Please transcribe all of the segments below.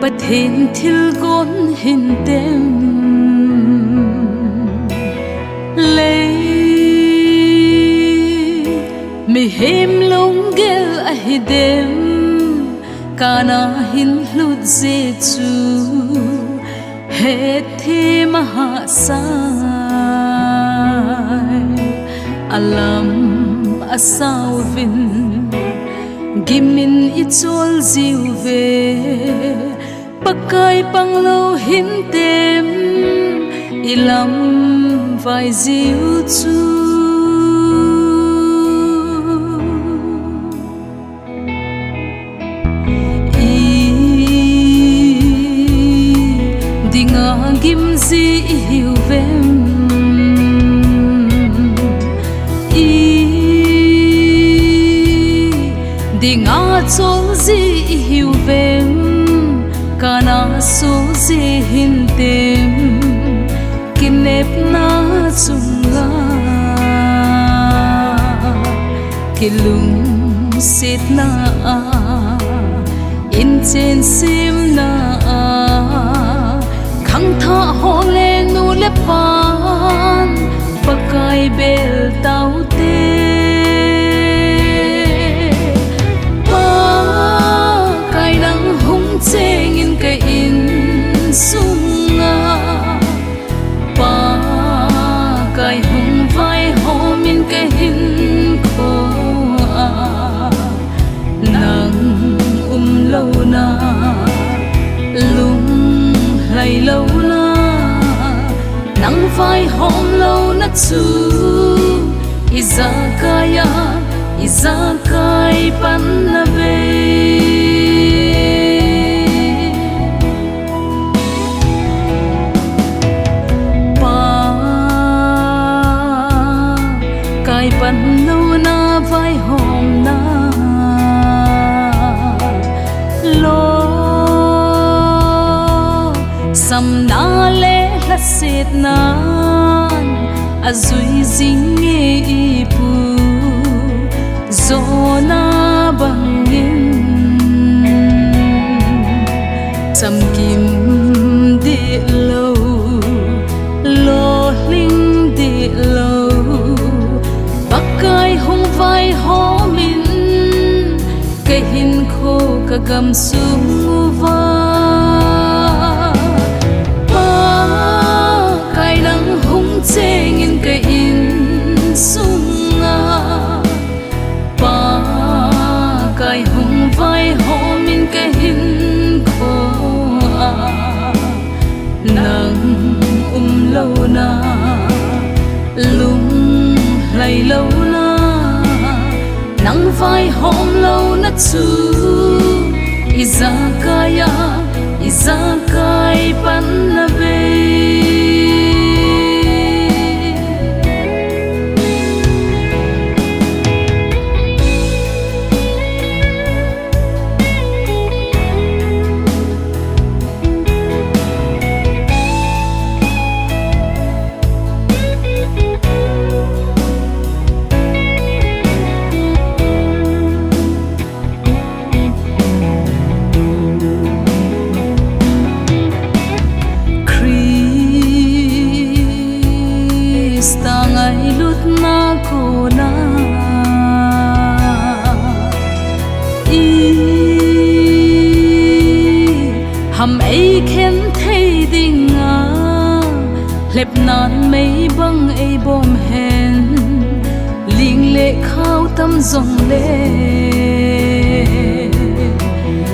pathin thil gon hin tem lei mi hem long gel a hidem kana hin hlut je chu he the maha sai alam asawvin gimin ichol ziu ve pakai panglo hin tem ilam vai ziu chu dinga gim zi hiu vem dinga chol zi hiu vem kana so zi hin tem kinep na chunga kilung sit na in chen sim na khang tha hole nu le pan pakai bel tau te pa kai nang hung cheng in kai in sunga pa kai hung vai hom in kai hin kho nang lo na lung lai lâu na nang vai hom lâu na chu izakai pan na ve pa kai pan lâu na vai hom na lo sam na le la set nan azui zing e pu zona bangin sam kim de lo lo ling de lo pakai hong vai homin ke hin kho ka gam sum va cheng in kai in sunga pa kai hung vai hom in kai hin kho nang lo na lung lai lâu na nang vai hom lâu na chu izakai pan na ve hầm ấy khen thấy đình lẹp nan mấy băng ấy bom hèn liêng lệ khao tâm dòng lệ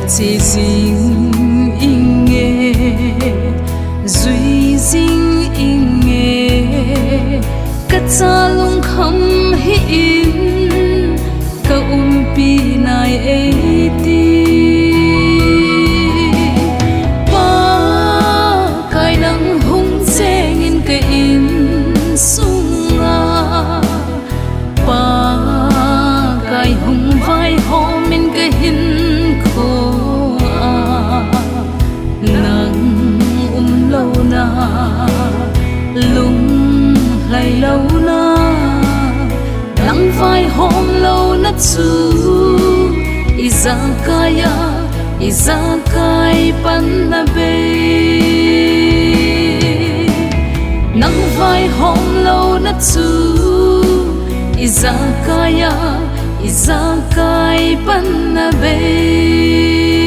chỉ dinh in nghe duy dinh in nghe cất xa lung khăm hin ka pi nai ấy ti lung lai lâu na nang vai hom lâu na chu izakaya izakai pan na be nang vai hom lo na chu izakaya izakai pan na be